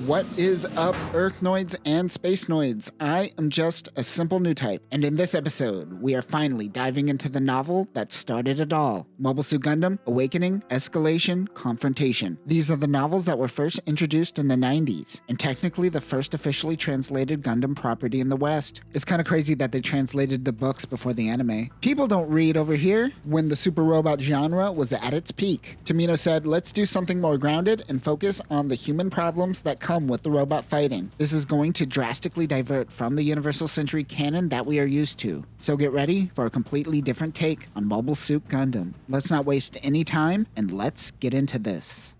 What is up, Earthnoids and Spacenoids? I am just a simple new type, and in this episode, we are finally diving into the novel that started it all. Mobile Suit Gundam, Awakening, Escalation, Confrontation. These are the novels that were first introduced in the 90s, and technically the first officially translated Gundam property in the West. It's kind of crazy that they translated the books before the anime. People don't read over here when the super robot genre was at its peak. Tomino said, let's do something more grounded and focus on the human problems that come with the robot fighting. This is going to drastically divert from the Universal Century canon that we are used to. So get ready for a completely different take on Mobile Suit Gundam. Let's not waste any time and let's get into this.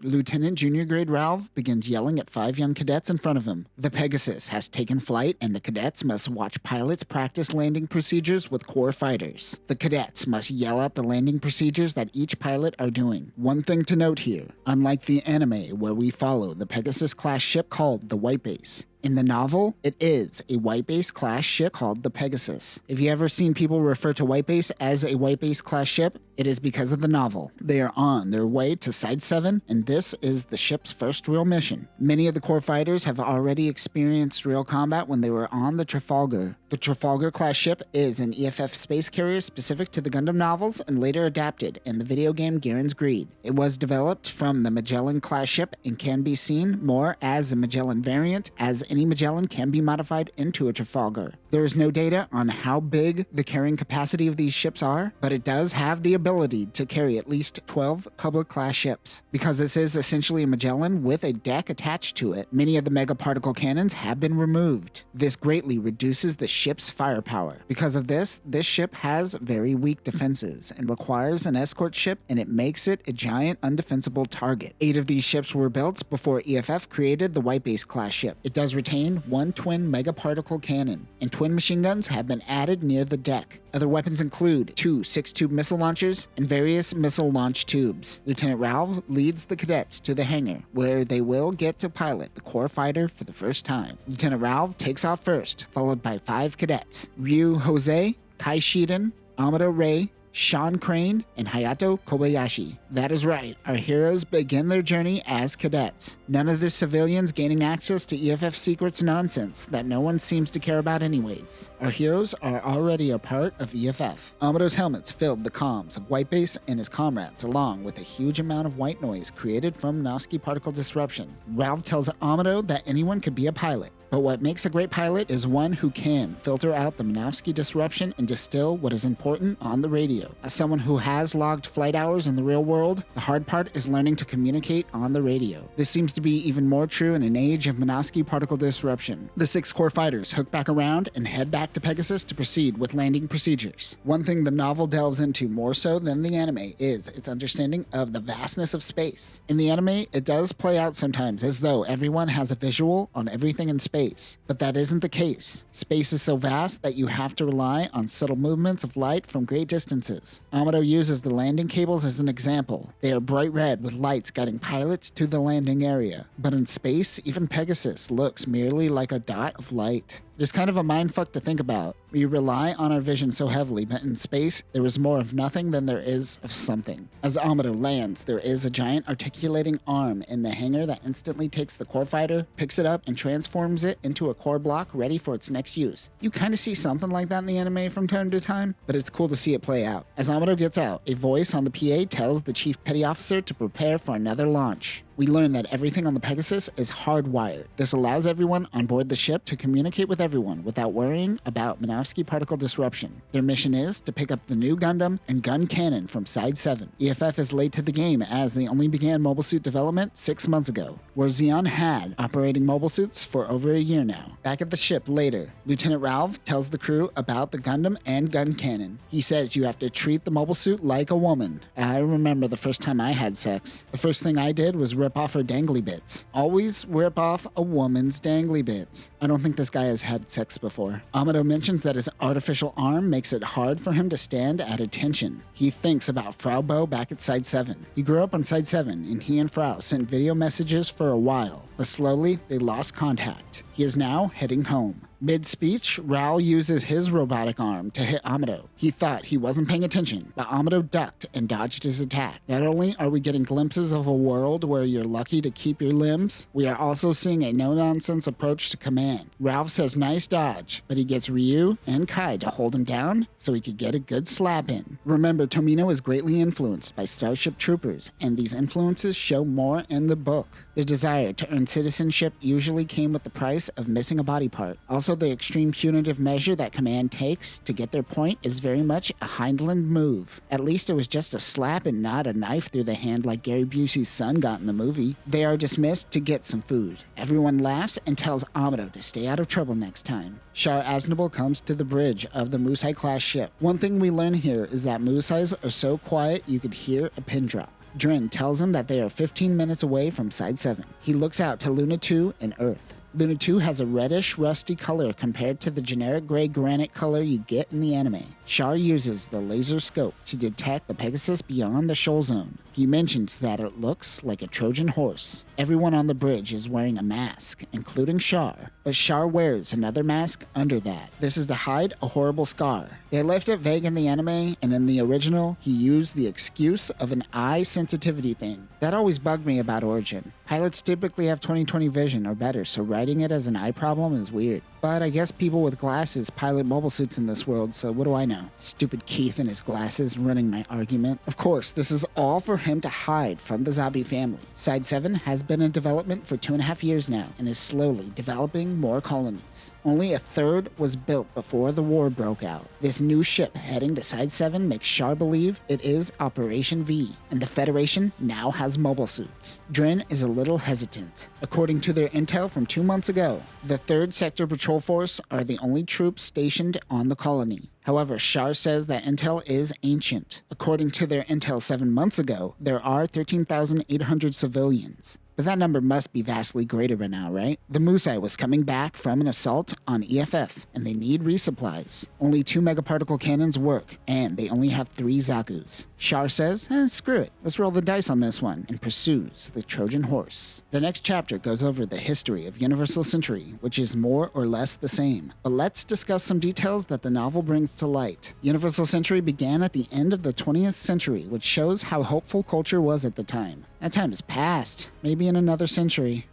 Lieutenant Junior Grade Ralph begins yelling at 5 young cadets in front of him. The Pegasus has taken flight and the cadets must watch pilots practice landing procedures with core fighters. The cadets must yell out the landing procedures that each pilot are doing. One thing to note here, unlike the anime where we follow the Pegasus class ship called the White Base, in the novel, it is a White Base class ship called the Pegasus. If you ever seen people refer to White Base as a White Base class ship, it is because of the novel. They are on their way to Side 7, and this is the ship's first real mission. Many of the core fighters have already experienced real combat when they were on the Trafalgar. The Trafalgar class ship is an EFF space carrier specific to the Gundam novels and later adapted in the video game Garen's Greed. It was developed from the Magellan class ship and can be seen more as a Magellan variant, as any Magellan can be modified into a Trafalgar. There is no data on how big the carrying capacity of these ships are, but it does have the ability to carry at least 12 public class ships. Because this is essentially a Magellan with a deck attached to it, many of the mega particle cannons have been removed. This greatly reduces the ship's firepower. Because of this, this ship has very weak defenses and requires an escort ship, and it makes it a giant undefensible target. 8 of these ships were built before EFF created the White Base class ship. It does retain one twin megaparticle cannon, and twin machine guns have been added near the deck. Other weapons include 2 6-tube missile launchers and various missile launch tubes. Lieutenant Ralph leads the cadets to the hangar, where they will get to pilot the core fighter for the first time. Lieutenant Ralph takes off first, followed by 5 cadets: Ryu Jose, Kai Shiden, Amuro Ray, Sean Crane, and Hayato Kobayashi. That is right, our heroes begin their journey as cadets. None of this civilians gaining access to EFF secrets nonsense that no one seems to care about anyways. Our heroes are already a part of EFF. Amuro's helmets filled the comms of White Base and his comrades, along with a huge amount of white noise created from Minovsky particle disruption. Ralph tells Amuro that anyone could be a pilot, but what makes a great pilot is one who can filter out the Minovsky disruption and distill what is important on the radio. As someone who has logged flight hours in the real world, the hard part is learning to communicate on the radio. This seems to be even more true in an age of Minovsky particle disruption. The 6 core fighters hook back around and head back to Pegasus to proceed with landing procedures. One thing the novel delves into more so than the anime is its understanding of the vastness of space. In the anime, it does play out sometimes as though everyone has a visual on everything in space, but that isn't the case. Space is so vast that you have to rely on subtle movements of light from great distances. Amuro uses the landing cables as an example. They are bright red with lights guiding pilots to the landing area. But in space, even Pegasus looks merely like a dot of light. It is kind of a mindfuck to think about. We rely on our vision so heavily, but in space, there is more of nothing than there is of something. As Amuro lands, there is a giant articulating arm in the hangar that instantly takes the core fighter, picks it up, and transforms it into a core block ready for its next use. You kind of see something like that in the anime from time to time, but it's cool to see it play out. As Amuro gets out, a voice on the PA tells the chief petty officer to prepare for another launch. We learn that everything on the Pegasus is hardwired. This allows everyone on board the ship to communicate with everyone without worrying about Minovsky particle disruption. Their mission is to pick up the new Gundam and gun cannon from Side 7. EFF is late to the game as they only began mobile suit development 6 months ago, where Zeon had operating mobile suits for over a year now. Back at the ship later, Lieutenant Ralph tells the crew about the Gundam and gun cannon. He says you have to treat the mobile suit like a woman. I remember the first time I had sex. The first thing I did was rip off her dangly bits. Always rip off a woman's dangly bits. I don't think this guy has had sex before. Amuro mentions that his artificial arm makes it hard for him to stand at attention. He thinks about Frau Bo back at Side 7. He grew up on Side 7, and he and Frau sent video messages for a while, but slowly they lost contact. He is now heading home. Mid-speech, Raoul uses his robotic arm to hit Amuro. He thought he wasn't paying attention, but Amuro ducked and dodged his attack. Not only are we getting glimpses of a world where you're lucky to keep your limbs, we are also seeing a no-nonsense approach to command. Ralph says nice dodge, but he gets Ryu and Kai to hold him down so he could get a good slap in. Remember, Tomino is greatly influenced by Starship Troopers, and these influences show more in the book. The desire to earn citizenship usually came with the price of missing a body part. Also, the extreme punitive measure that Command takes to get their point is very much a Hindland move. At least it was just a slap and not a knife through the hand like Gary Busey's son got in the movie. They are dismissed to get some food. Everyone laughs and tells Amuro to stay out of trouble next time. Char Aznable comes to the bridge of the Musai-class ship. One thing we learn here is that Musais are so quiet you could hear a pin drop. Drin tells him that they are 15 minutes away from Side 7. He looks out to Luna 2 and Earth. Luna 2 has a reddish, rusty color compared to the generic gray granite color you get in the anime. Char uses the laser scope to detect the Pegasus beyond the shoal zone. He mentions that it looks like a Trojan horse. Everyone on the bridge is wearing a mask, including Char, but Char wears another mask under that. This is to hide a horrible scar. They left it vague in the anime, and in the original, he used the excuse of an eye sensitivity thing. That always bugged me about Origin. Pilots typically have 20/20 vision or better, so writing it as an eye problem is weird. But I guess people with glasses pilot mobile suits in this world, so what do I know? Stupid Keith and his glasses running my argument. Of course, this is all for him to hide from the Zabi family. Side 7 has been in development for 2.5 years now and is slowly developing more colonies. Only a third was built before the war broke out. This new ship heading to Side 7 makes Char believe it is Operation V, and the Federation now has mobile suits. Drin is a little hesitant. According to their intel from 2 months ago, the 3rd Sector Patrol Force are the only troops stationed on the colony. However, Char says that intel is ancient. According to their intel 7 months ago, there are 13,800 civilians. But that number must be vastly greater by now, right? The Musai was coming back from an assault on EFF, and they need resupplies. Only 2 megaparticle cannons work, and they only have 3 Zakus. Char says, screw it, let's roll the dice on this one, and pursues the Trojan horse. The next chapter goes over the history of Universal Century, which is more or less the same. But let's discuss some details that the novel brings to light. Universal Century began at the end of the 20th century, which shows how hopeful culture was at the time. That time has passed, maybe in another century.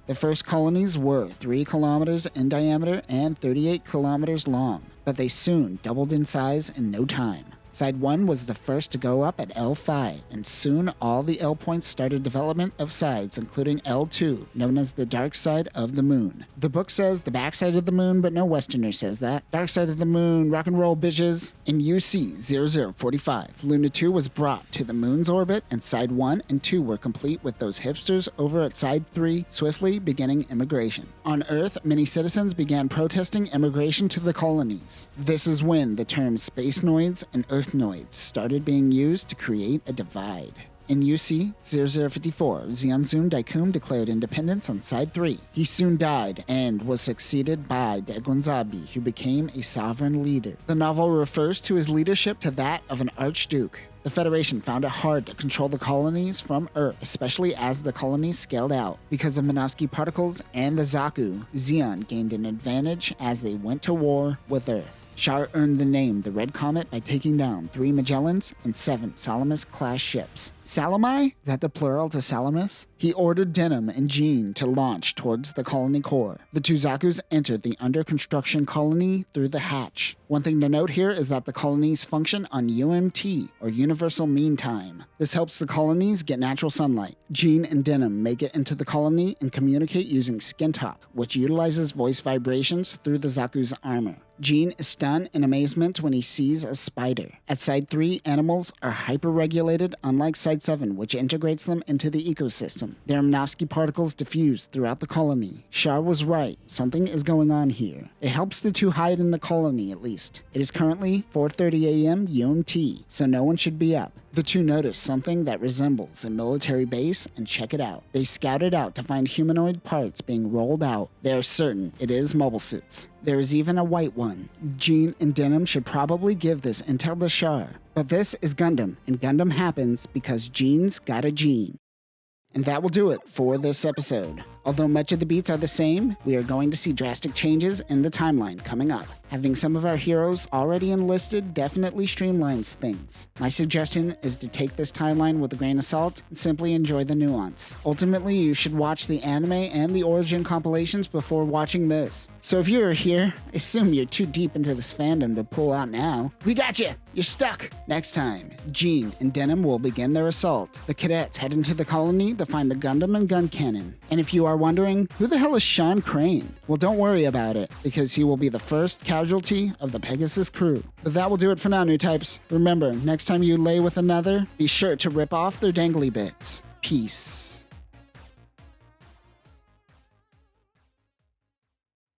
The first colonies were 3 kilometers in diameter and 38 kilometers long, but they soon doubled in size in no time. Side 1 was the first to go up at L5, and soon all the L points started development of sides, including L2, known as the dark side of the moon. The book says the backside of the moon, but no Westerner says that. Dark side of the moon, rock and roll bitches. In UC 0045, Luna 2 was brought to the moon's orbit, and Side 1 and 2 were complete with those hipsters over at Side 3 swiftly beginning immigration. On Earth, many citizens began protesting immigration to the colonies. This is when the terms Spacenoids and Earthnoids started being used to create a divide. In UC 0054, Zeon Daikum declared independence on Side 3. He soon died and was succeeded by Dagonzabi, who became a sovereign leader. The novel refers to his leadership to that of an archduke. The Federation found it hard to control the colonies from Earth, especially as the colonies scaled out. Because of Minovsky particles and the Zaku, Zeon gained an advantage as they went to war with Earth. Char earned the name the Red Comet by taking down 3 Magellans and 7 Salamis-class ships. Salami? Is that the plural to Salamis? He ordered Denim and Jean to launch towards the colony core. The 2 Zakus entered the under-construction colony through the hatch. One thing to note here is that the colonies function on UMT, or Universal Mean Time. This helps the colonies get natural sunlight. Jean and Denim make it into the colony and communicate using skin talk, which utilizes voice vibrations through the Zaku's armor. Jean is stunned in amazement when he sees a spider. At Side 3, animals are hyper-regulated, unlike Side 7, which integrates them into the ecosystem. Their Minovsky particles diffuse throughout the colony. Char was right. Something is going on here. It helps the 2 hide in the colony, at least. It is currently 4:30 a.m. UMT, so no one should be up. The 2 notice something that resembles a military base and check it out. They scout it out to find humanoid parts being rolled out. They are certain it is mobile suits. There is even a white one. Jean and Denim should probably give this intel to Char. But this is Gundam, and Gundam happens because Jean's got a gene. And that will do it for this episode. Although much of the beats are the same, we are going to see drastic changes in the timeline coming up. Having some of our heroes already enlisted definitely streamlines things. My suggestion is to take this timeline with a grain of salt and simply enjoy the nuance. Ultimately, you should watch the anime and the origin compilations before watching this. So if you're here, I assume you're too deep into this fandom to pull out now. We got you! You're stuck! Next time, Jean and Denim will begin their assault. The cadets head into the colony to find the Gundam and gun cannon. And if you are wondering, who the hell is Sean Crane? Well, don't worry about it, because he will be the first casualty of the Pegasus crew. But that will do it for now, new types. Remember, next time you lay with another, be sure to rip off their dangly bits. Peace.